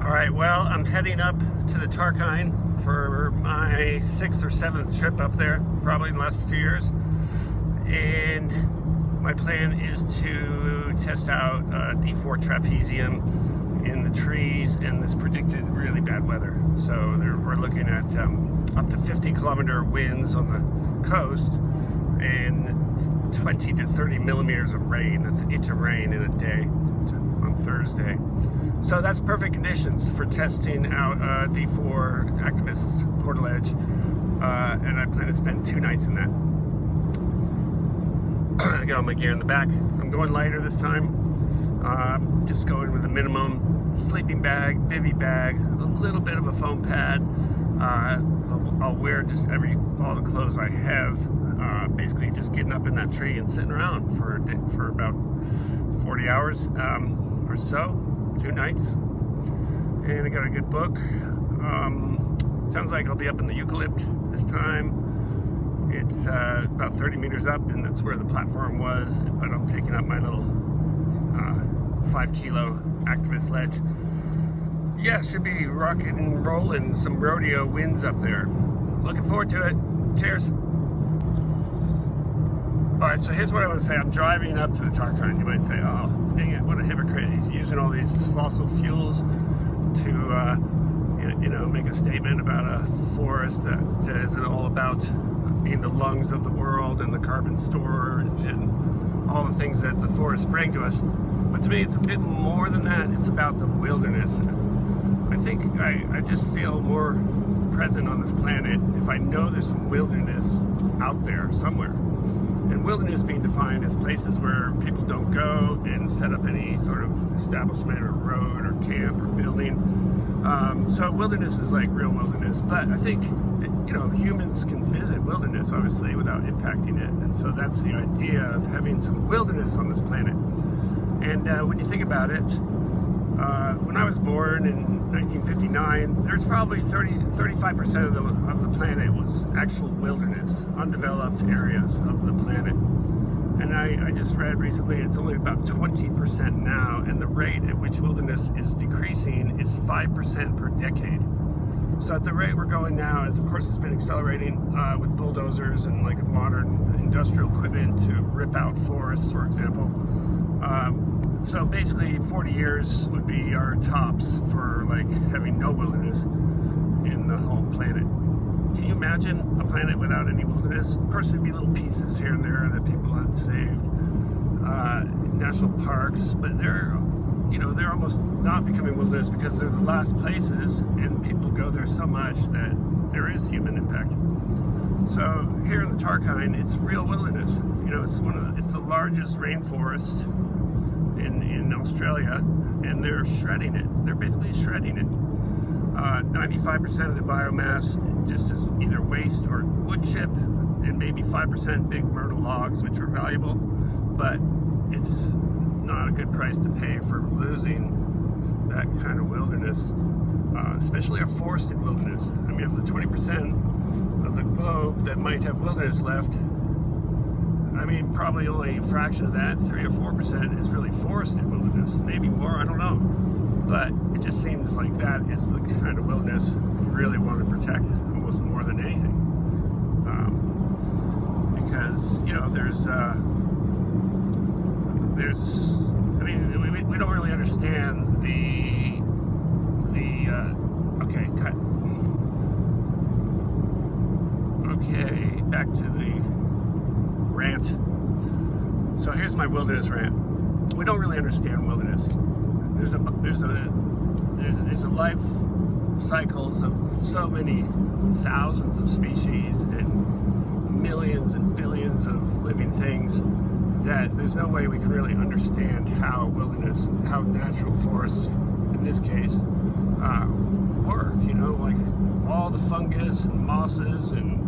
Alright, well, I'm heading up to the Tarkine for my 6th or 7th trip up there, probably in the last few years. And my plan is to test out D4 trapezium in the trees in this predicted really bad weather. So we're looking at up to 50-kilometer winds on the coast and 20 to 30 millimeters of rain. That's an inch of rain in a day on Thursday. So that's perfect conditions for testing out D4 Activist Portaledge, and I plan to spend 2 nights in that. I got all my gear in the back. I'm going lighter this time. Just going with a minimum sleeping bag, bivy bag, a little bit of a foam pad. I'll wear just all the clothes I have. Basically just getting up in that tree and sitting around for about 40 hours or so, 2 nights. And I got a good book. Sounds like I'll be up in the eucalypt this time. It's about 30 meters up, and that's where the platform was, but I'm taking up my little 5-kilo Activist ledge. Yeah, should be rocking and rolling, some rodeo winds up there. Looking forward to it. Cheers. Alright, so here's what I want to say. I'm driving up to the Tarkine. You might say, oh, dang it, what a hypocrite. He's using all these fossil fuels to, make a statement about a forest that is all about being the lungs of the world and the carbon storage and all the things that the forests bring to us. But to me, it's a bit more than that. It's about the wilderness. I think I just feel more present on this planet if I know there's some wilderness out there somewhere. And wilderness being defined as places where people don't go and set up any sort of establishment or road or camp or building. So wilderness is like real wilderness. But I think, humans can visit wilderness, obviously, without impacting it. And so that's the idea of having some wilderness on this planet. And when you think about it, when I was born in 1959, there's probably 35% of the planet was actual wilderness, undeveloped areas of the planet. And I just read recently it's only about 20% now, and the rate at which wilderness is decreasing is 5% per decade. So at the rate we're going now, of course it's been accelerating with bulldozers and like modern industrial equipment to rip out forests, for example. So basically 40 years would be our tops for like having no wilderness in the whole planet. Can you imagine a planet without any wilderness? Of course there'd be little pieces here and there that people had saved, national parks, but they're almost not becoming wilderness because they're the last places and people go there so much that there is human impact. So here in the Tarkine, it's real wilderness. It's the largest rainforest in Australia, and they're shredding it. They're basically shredding it. 95% of the biomass just is either waste or wood chip, and maybe 5% big myrtle logs, which are valuable, but it's not a good price to pay for losing that kind of wilderness, especially a forested wilderness. I mean, of the 20% of the globe that might have wilderness left, probably only a fraction of that, 3 or 4%, is really forested wilderness. Maybe more, I don't know. But it just seems like that is the kind of wilderness we really want to protect almost more than anything. Because, we don't really understand okay, cut. Okay, back to the rant. So here's my wilderness rant. We don't really understand wilderness. There's a life cycles of so many thousands of species and millions and billions of living things that there's no way we can really understand how natural forests, in this case, work. Like all the fungus and mosses and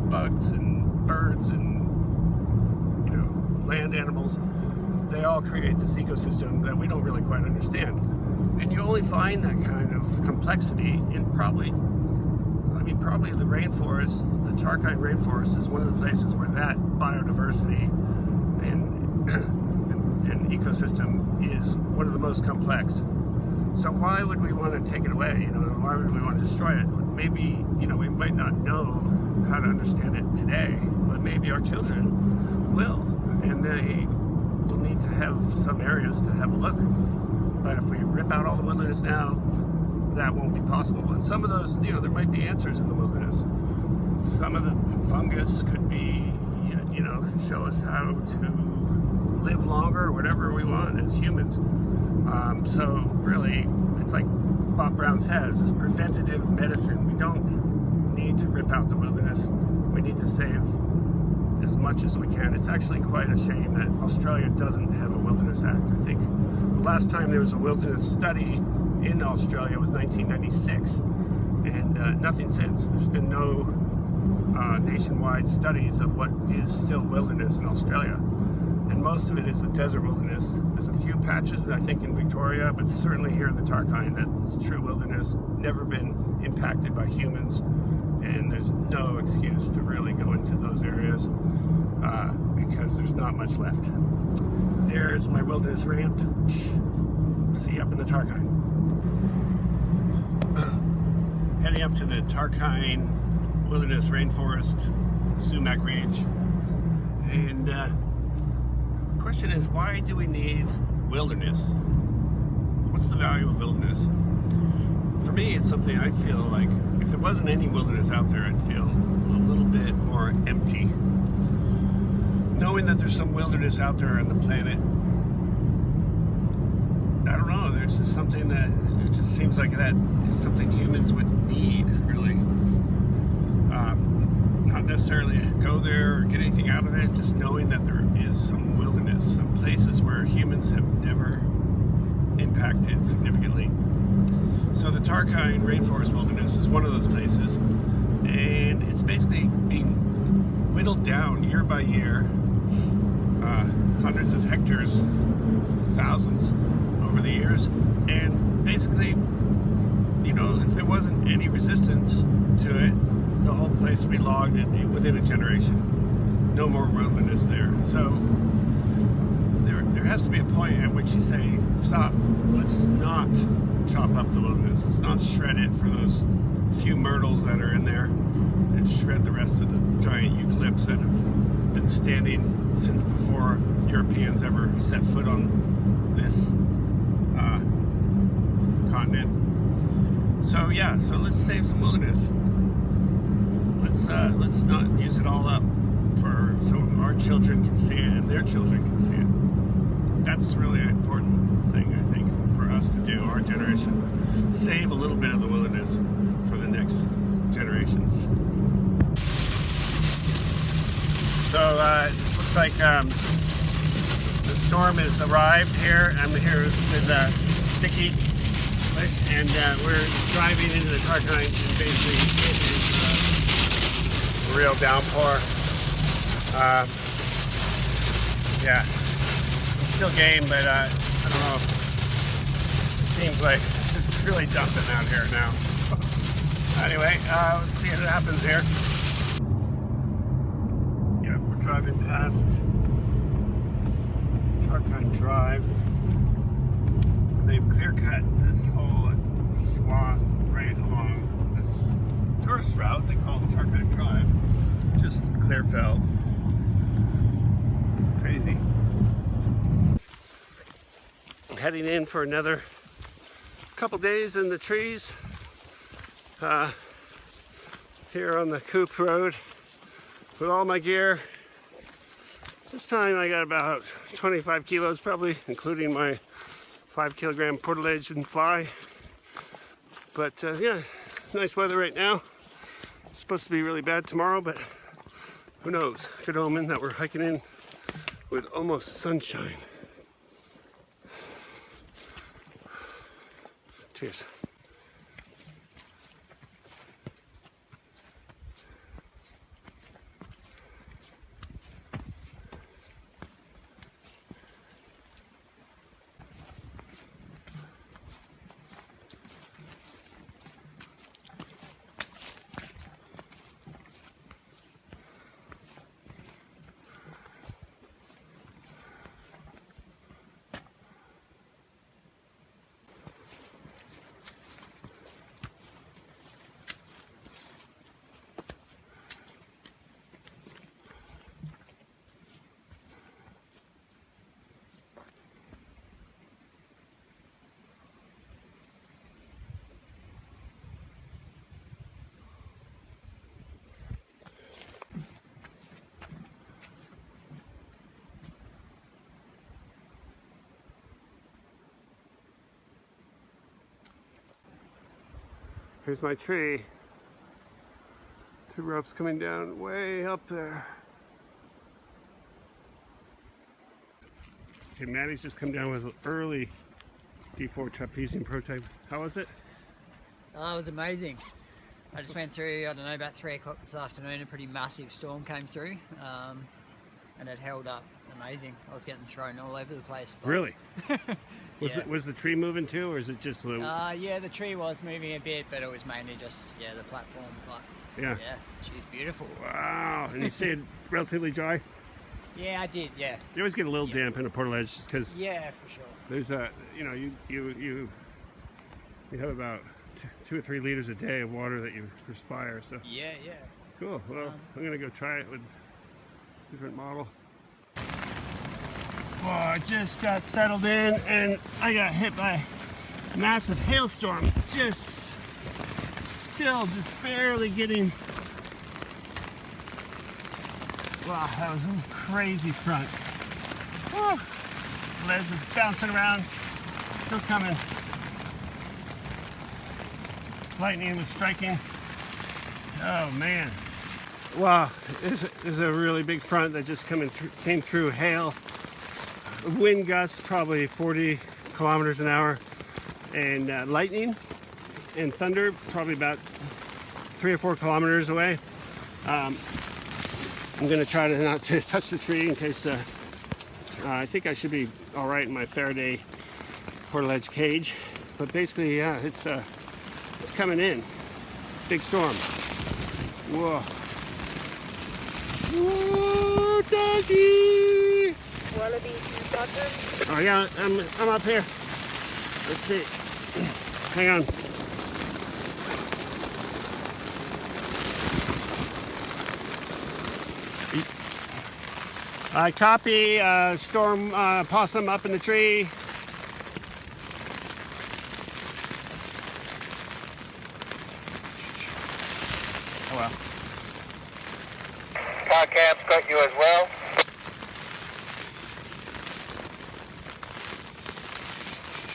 bugs and birds and land animals, they all create this ecosystem that we don't really quite understand. And you only find that kind of complexity in probably the rainforest. The Tarkine rainforest is one of the places where that biodiversity and ecosystem is one of the most complex. So why would we want to take it away? Why would we want to destroy it? Maybe, we might not know how to understand it today, but maybe our children will, and they will need to have some areas to have a look. But if we rip out all the wilderness now, that won't be possible. And some of those, there might be answers in the wilderness. Some of the fungus could be, show us how to live longer or whatever we want as humans. So really, it's like Bob Brown says, it's preventative medicine. We don't need to rip out the wilderness. We need to save as much as we can. It's actually quite a shame that Australia doesn't have a Wilderness Act. I think the last time there was a wilderness study in Australia was 1996, and nothing since. There's been no nationwide studies of what is still wilderness in Australia. And most of it is the desert wilderness. There's a few patches, I think, in Victoria, but certainly here in the Tarkine, that's true wilderness, never been impacted by humans, and there's no excuse to really go into those areas because there's not much left. There's my wilderness rant. See you up in the Tarkine. Heading up to the Tarkine Wilderness Rainforest, Sumac Range, and the question is, why do we need wilderness? What's the value of wilderness? For me, it's something I feel like if there wasn't any wilderness out there, I'd feel a little bit more empty. Knowing that there's some wilderness out there on the planet, I don't know, there's just something that, it just seems like that is something humans would need, really. Not necessarily go there or get anything out of it, just knowing that there is some wilderness, some places where humans have never impacted significantly. So the Tarkine Rainforest Wilderness is one of those places, and it's basically being whittled down year by year, hundreds of hectares, thousands over the years, and basically, if there wasn't any resistance to it, the whole place would be logged within a generation. No more wilderness there. So there has to be a point at which you say, stop, let's not chop up the wilderness. Let's not shred it for those few myrtles that are in there, and shred the rest of the giant eucalypts that have been standing since before Europeans ever set foot on this continent. So yeah, so let's save some wilderness. Let's not use it all up so our children can see it and their children can see it. That's really an important thing, I think, for us to do, our generation. Save a little bit of the wilderness for the next generations. So it looks like the storm has arrived here. I'm here with Sticky, and we're driving into the Tarkine, and basically it is a real downpour. Yeah, it's still game, but I don't know. Seems like it's really dumping out here now. Anyway, let's see what happens here. Yeah, we're driving past Tarkine Drive. They've clear-cut this whole swath right along this tourist route they call the Tarkine Drive. Just clear felt. Crazy. Heading in for another couple days in the trees here on the Coop Road with all my gear. This time I got about 25 kilos probably, including my 5 kilogram Portaledge and fly. But yeah, nice weather right now. It's supposed to be really bad tomorrow, but who knows? Good omen that we're hiking in with almost sunshine. Cheers. Here's my tree. 2 ropes coming down way up there. Okay, Maddie's just come down with an early D4 Trapezium prototype. How was it? Oh, it was amazing. I just went through, I don't know, about 3 o'clock this afternoon, a pretty massive storm came through, and it held up amazing. I was getting thrown all over the place. But really? Yeah. Was the tree moving too, or is it just the... Yeah, the tree was moving a bit, but it was mainly just, the platform. But yeah, she's beautiful. Wow, and you stayed relatively dry? Yeah, I did, yeah. You always get a little damp in a Portaledge just because... Yeah, for sure. There's a, you have about 2 or 3 liters a day of water that you perspire, so... Yeah. Cool, well, I'm gonna go try it with a different model. Oh, I just got settled in and I got hit by a massive hailstorm. Still just barely getting... Wow, that was a crazy front. Whew. Ledge was bouncing around, still coming. Lightning was striking. Oh man. Wow, there's a really big front that just came through hail. Wind gusts probably 40 kilometers an hour, and lightning and thunder probably about 3 or 4 kilometers away. I'm gonna try to not to touch the tree in case I think I should be all right in my Faraday Portaledge cage, but basically, yeah, it's coming in. Big storm. Whoa. Whoa, doggy! Wallaby bottom. Oh yeah, I'm up here. Let's see. Hang on. I copy. Storm possum up in the tree. Oh well. Car cab's got you as well.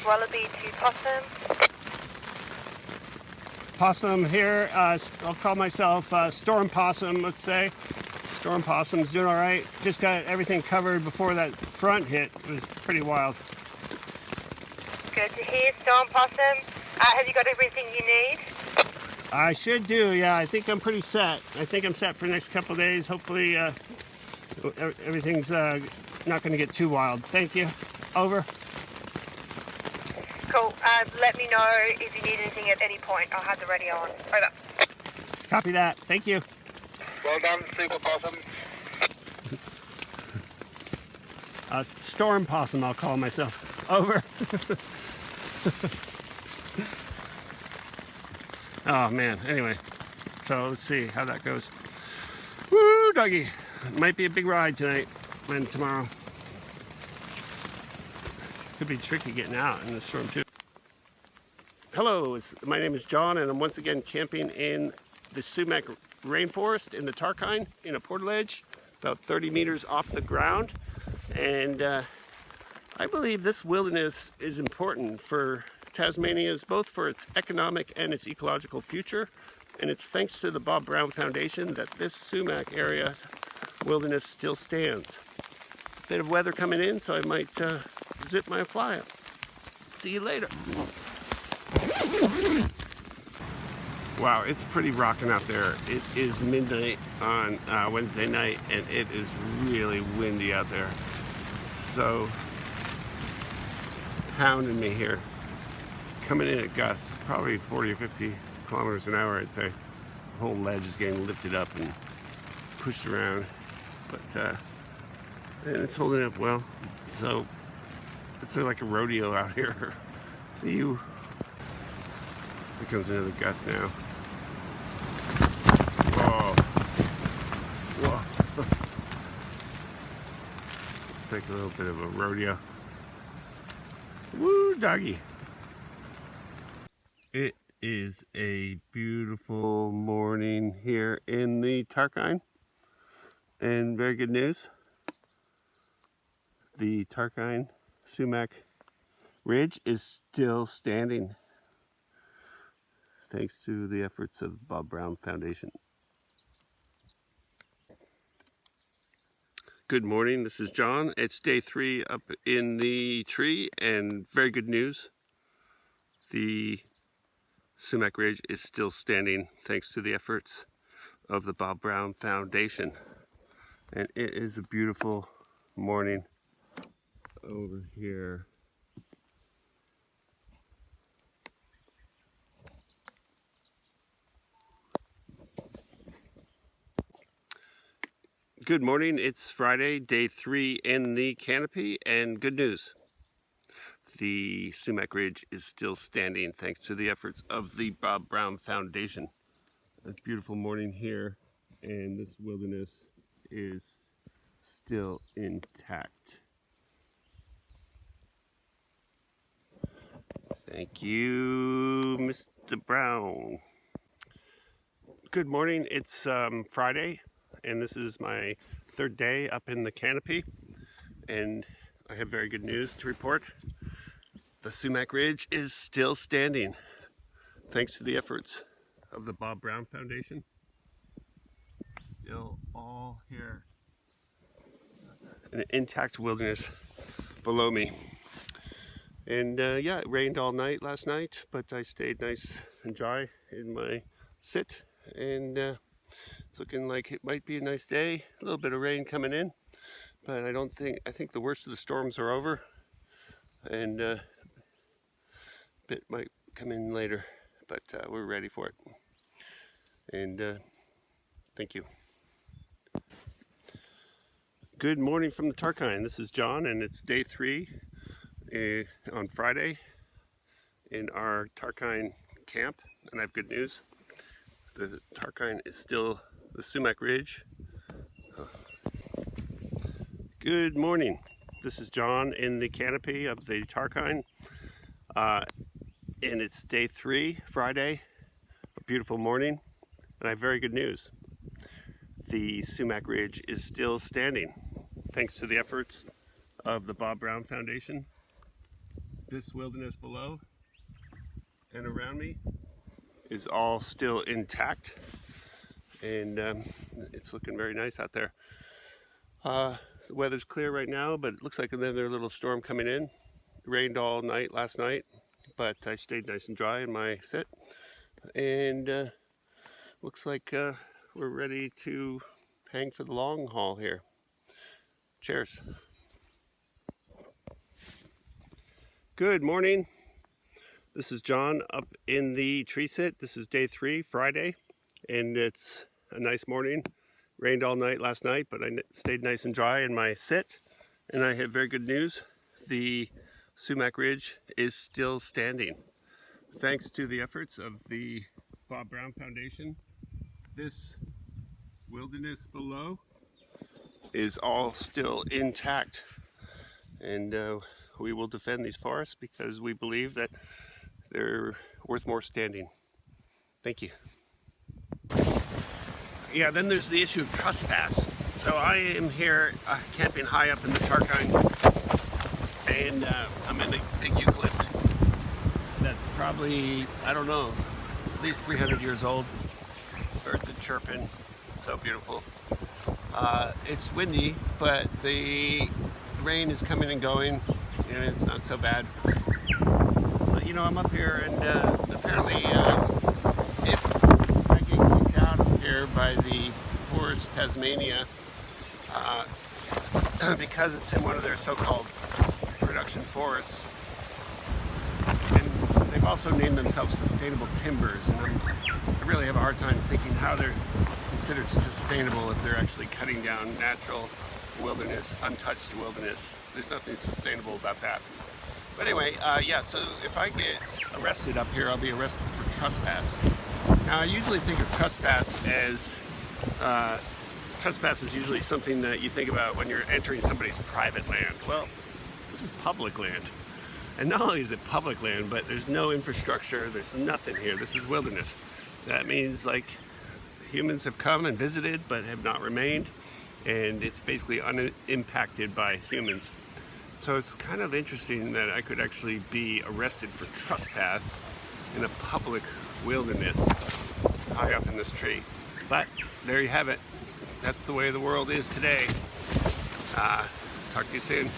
Wallaby to possum. Possum here. I'll call myself Storm Possum, let's say. Storm Possum's doing all right. Just got everything covered before that front hit. It was pretty wild. Good to hear, Storm Possum. Have you got everything you need? I should do, yeah. I think I'm pretty set. I think I'm set for the next couple of days. Hopefully everything's not going to get too wild. Thank you. Over. Cool. Let me know if you need anything at any point. I'll have the radio on. Over. Copy that. Thank you. Well done, Super Possum. Storm Possum, I'll call myself. Over. Oh man, anyway, so let's see how that goes. Woo, doggy. Might be a big ride tonight and tomorrow. Could be tricky getting out in the storm too. Hello, my name is John and I'm once again camping in the sumac rainforest in the Tarkine in a Portaledge, about 30 meters off the ground. And I believe this wilderness is important for Tasmania's, both for its economic and its ecological future. And it's thanks to the Bob Brown Foundation that this sumac area wilderness still stands. Bit of weather coming in, so I might zip my fly up. See you later. Wow, it's pretty rocking out there. It is midnight on Wednesday night, and it is really windy out there. It's so pounding me here. Coming in at gusts, probably 40 or 50 kilometers an hour, I'd say. The whole ledge is getting lifted up and pushed around, but and it's holding up well. So it's like a rodeo out here. See you. Here comes another gust now. Whoa. Whoa. It's like a little bit of a rodeo. Woo, doggy. It is a beautiful morning here in the Tarkine. And very good news. The Tarkine sumac ridge is still standing. thanks to the efforts of the Bob Brown Foundation. Good morning, this is John. It's day 3 up in the tree, and very good news. The sumac ridge is still standing thanks to the efforts of the Bob Brown Foundation. And it is a beautiful morning over here. Good morning, it's Friday, day 3 in the canopy, and good news. The sumac ridge is still standing thanks to the efforts of the Bob Brown Foundation. It's a beautiful morning here, and this wilderness is still intact. Thank you, Mr. Brown. Good morning, it's Friday, and this is my 3rd day up in the canopy, and I have very good news to report. The sumac ridge is still standing thanks to the efforts of the Bob Brown Foundation. Still all here. An intact wilderness below me. And yeah, it rained all night last night, but I stayed nice and dry in my sit, and it's looking like it might be a nice day. A little bit of rain coming in, but I think the worst of the storms are over, and a bit might come in later, but we're ready for it. And thank you. Good morning from the Tarkine. This is John, and it's day 3 on Friday in our Tarkine camp, and I have good news. The Tarkine is still the sumac ridge. Good morning. This is John in the canopy of the Tarkine, and it's day 3, Friday, a beautiful morning, and I have very good news. The sumac ridge is still standing thanks to the efforts of the Bob Brown Foundation. This wilderness below and around me is all still intact, and it's looking very nice out there. The weather's clear right now, but it looks like another little storm coming in. It rained all night last night, but I stayed nice and dry in my sit, and looks like we're ready to hang for the long haul here. Cheers. Good morning. This is John up in the tree sit. This is day 3, Friday, and it's a nice morning. Rained all night last night, but I stayed nice and dry in my sit, and I have very good news. The sumac ridge is still standing thanks to the efforts of the Bob Brown Foundation. This wilderness below is all still intact, and we will defend these forests because we believe that they're worth more standing. Thank you. Yeah, then there's the issue of trespass. So I am here camping high up in the Tarkine, and I'm in a big eucalypt that's probably, I don't know, at least 300 years old. Birds are chirping. It's so beautiful. It's windy, but the rain is coming and going, and it's not so bad. But, you know, I'm up here, and apparently if I get kicked out of here by the Forest Tasmania, because it's in one of their so-called production forests, and they've also named themselves sustainable timbers, and I really have a hard time thinking how they're considered sustainable if they're actually cutting down natural wilderness, untouched wilderness. There's nothing sustainable about that. But anyway, yeah, so if I get arrested up here, I'll be arrested for trespass. Now, I usually think of trespass as, trespass is usually something that you think about when you're entering somebody's private land. Well, this is public land. And not only is it public land, but there's no infrastructure, there's nothing here. This is wilderness. That means, like, humans have come and visited but have not remained, and it's basically unimpacted by humans. So it's kind of interesting that I could actually be arrested for trespass in a public wilderness high up in this tree. But there you have it. That's the way the world is today. Talk to you soon.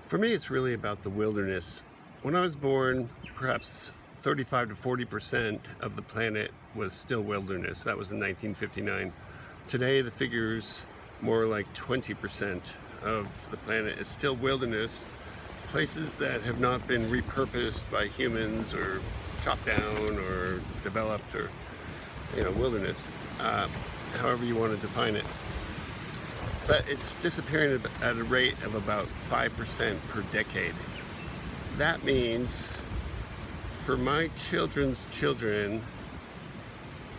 For me, it's really about the wilderness. When I was born, perhaps 35 to 40% of the planet was still wilderness. That was in 1959. Today, the figure's more like 20% of the planet is still wilderness. Places that have not been repurposed by humans or chopped down or developed, or wilderness, however you want to define it. But it's disappearing at a rate of about 5% per decade. That means for my children's children,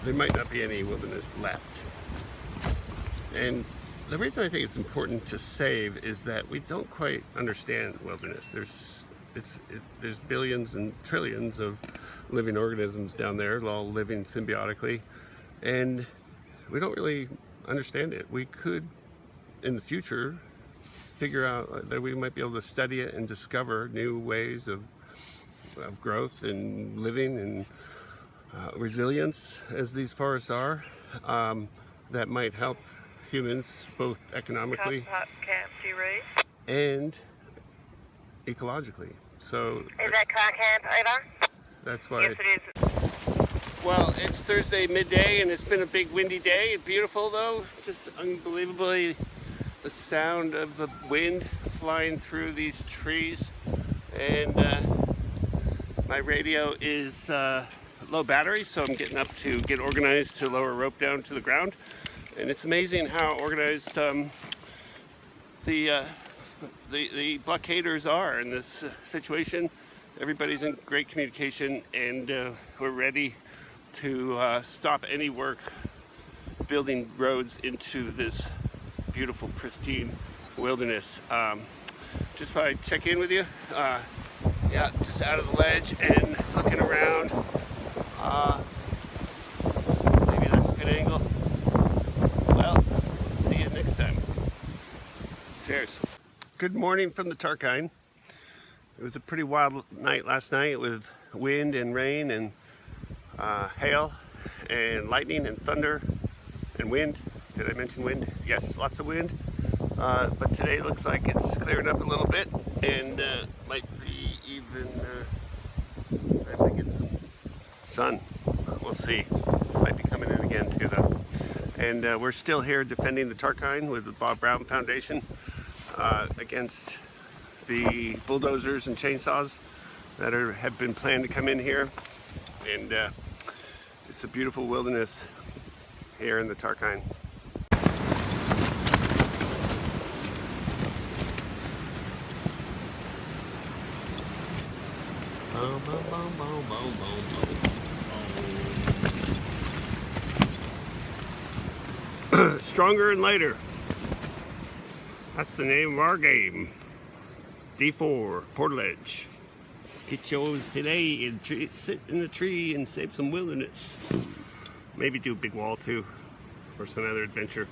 there might not be any wilderness left. And the reason I think it's important to save is that we don't quite understand wilderness. There's billions and trillions of living organisms down there, all living symbiotically, and we don't really understand it. We could, in the future, figure out that we might be able to study it and discover new ways of growth and living and resilience, as these forests are, that might help humans both economically and ecologically. So is that car camp over? That's why. Yes, it is. Well, it's Thursday midday and it's been a big windy day. Beautiful though, just unbelievably the sound of the wind flying through these trees. And my radio is low battery, so I'm getting up to get organized to lower rope down to the ground. And it's amazing how organized the blockaders are in this situation. Everybody's in great communication, and we're ready to stop any work building roads into this beautiful, pristine wilderness. Just thought I'd check in with you. Yeah, just out of the ledge and looking around. Maybe that's a good angle. Well, see you next time. Cheers. Good morning from the Tarkine. It was a pretty wild night last night with wind and rain and hail and lightning and thunder and wind. Did I mention wind? Yes, lots of wind. But today looks like it's clearing up a little bit, and might be even, I might get some sun. We'll see. Might be coming in again too though. And we're still here defending the Tarkine with the Bob Brown Foundation against the bulldozers and chainsaws that have been planned to come in here. And it's a beautiful wilderness here in the Tarkine. Stronger and lighter. That's the name of our game. D4 Portaledge. Get yours today and sit in the tree and save some wilderness. Maybe do a big wall too, or some other adventure.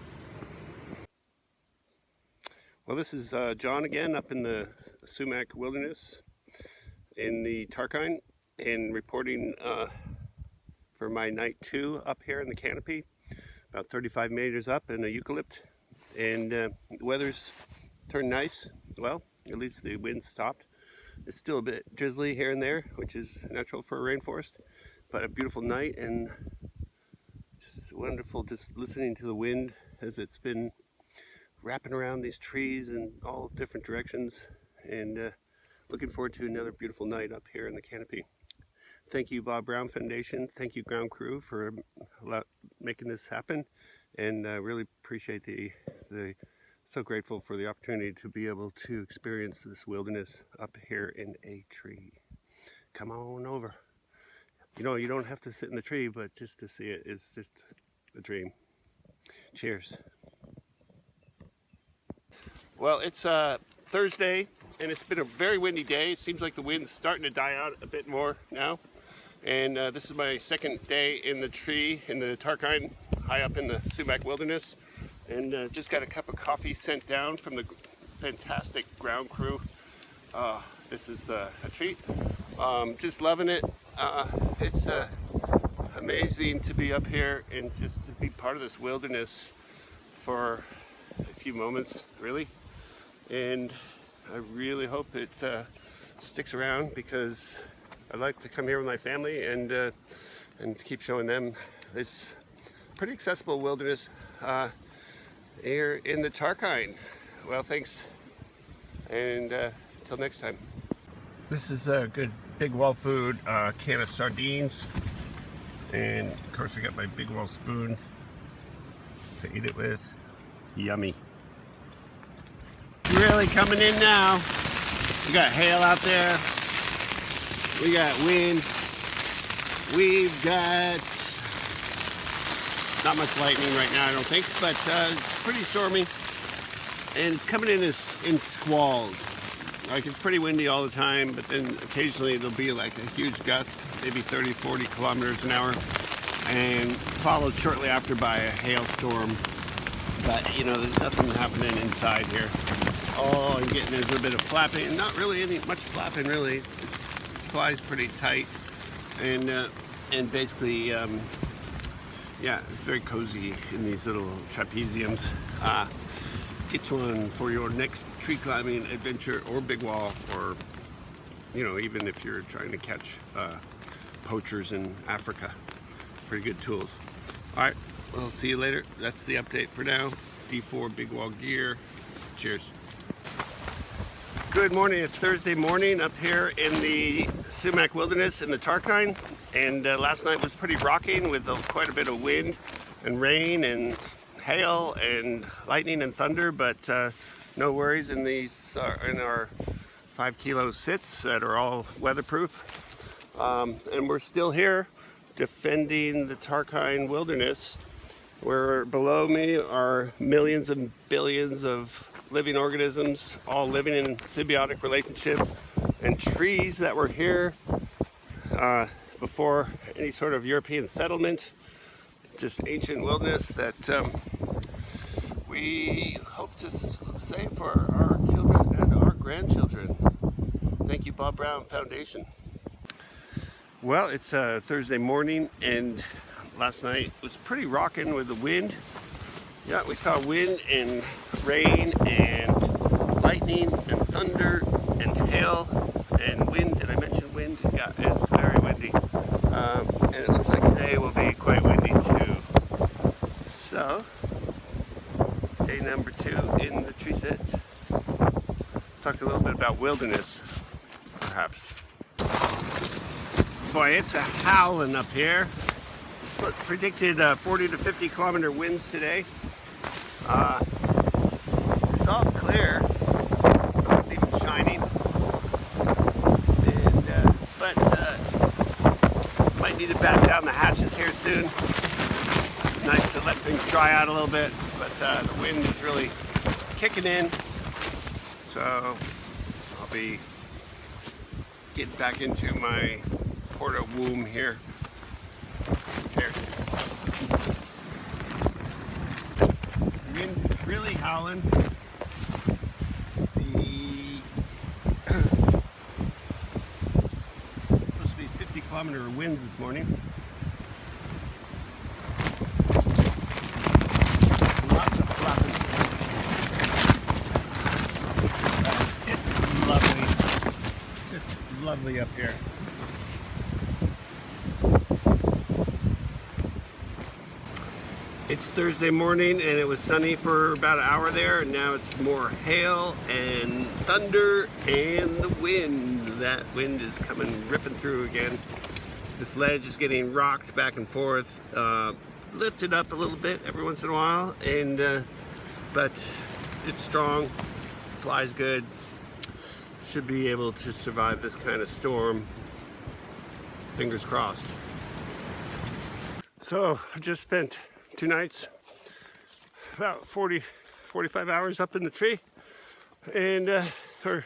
Well, this is John again up in the sumac wilderness in the Tarkine, and reporting for my night 2 up here in the canopy, about 35 meters up in a eucalypt. And the weather's turned nice. Well, at least the wind stopped. It's still a bit drizzly here and there, which is natural for a rainforest, but a beautiful night, and just wonderful just listening to the wind as it's been wrapping around these trees in all different directions, and looking forward to another beautiful night up here in the canopy. Thank you, Bob Brown Foundation. Thank you, ground crew, for making this happen, and really appreciate so grateful for the opportunity to be able to experience this wilderness up here in a tree. Come on over. You know, you don't have to sit in the tree, but just to see it is just a dream. Cheers. Well, it's Thursday, and it's been a very windy day. It seems like the wind's starting to die out a bit more now. And this is my second day in the tree in the Tarkine, high up in the sumac wilderness. And just got a cup of coffee sent down from the fantastic ground crew. This is a treat. Just loving it. It's amazing to be up here and just to be part of this wilderness for a few moments, really. And I really hope it sticks around, because I like to come here with my family and keep showing them this pretty accessible wilderness here in the Tarkine. Well, thanks, and until next time. This is a good Big Wall food, can of sardines, and of course we got my Big Wall spoon to eat it with. Yummy. Really coming in now. We got hail out there. We got wind. We've got not much lightning right now, I don't think, but it's pretty stormy, and it's coming in squalls. Like, it's pretty windy all the time, but then occasionally there'll be like a huge gust, maybe 30, 40 kilometers an hour, and followed shortly after by a hailstorm. But, you know, there's nothing happening inside here. All I'm getting is a little bit of flapping. Not really much flapping, really. It flies pretty tight, and basically, yeah, it's very cozy in these little trapeziums. Get one for your next tree climbing adventure, or big wall, or, you know, even if you're trying to catch poachers in Africa. Pretty good tools. All right, we'll see you later. That's the update for now. D4 big wall gear. Cheers. Good morning. It's Thursday morning up here in the Sumac Wilderness in the Tarkine, and last night was pretty rocking with quite a bit of wind and rain and hail and lightning and thunder, but no worries in in our 5 kilo sits that are all weatherproof, and we're still here defending the Tarkine Wilderness, where below me are millions and billions of living organisms, all living in symbiotic relationship, and trees that were here before any sort of European settlement. Just ancient wilderness that we hope to save for our children and our grandchildren. Thank you, Bob Brown Foundation. Well, it's Thursday morning, and last night was pretty rocking with the wind. Yeah, we saw wind and rain and lightning and thunder and hail and wind. Did I mention wind? Yeah, it's very windy. And it looks like today will be quite windy too. So, day number 2 in the tree sit. Talk a little bit about wilderness, perhaps. Boy, it's a howling up here. It's predicted 40 to 50 kilometer winds today. It's all clear. The sun's even shining. But might need to back down the hatches here soon. Nice to let things dry out a little bit, but the wind is really kicking in. So I'll be getting back into my porta womb here. Cheers. Wind is really howling. Supposed to be 50 kilometer winds this morning. Lots of flapping. It's lovely. Just lovely up here. It's Thursday morning, and it was sunny for about an hour there, and now it's more hail and thunder and the wind. That wind is coming ripping through again. This ledge is getting rocked back and forth, lifted up a little bit every once in a while, and but it's strong, flies good, should be able to survive this kind of storm. Fingers crossed. So I just spent 2 nights, about 45 hours up in the tree, and I'm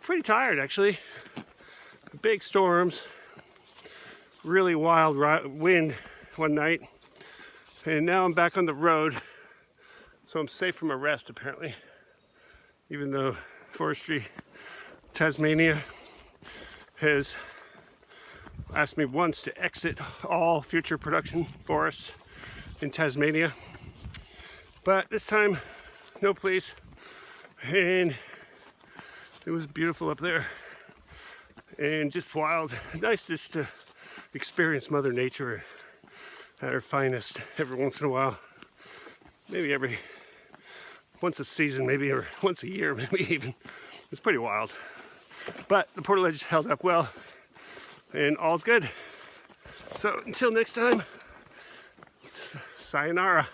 pretty tired actually. Big storms, really wild wind one night, and now I'm back on the road, so I'm safe from arrest apparently, even though Forestry Tasmania has asked me once to exit all future production forests in Tasmania, but this time, no please. And it was beautiful up there and just wild. Nice just to experience Mother Nature at her finest every once in a while. Maybe once a season, maybe, or once a year, maybe even. It's pretty wild. But the Portaledge held up well, and all's good. So until next time, sayonara.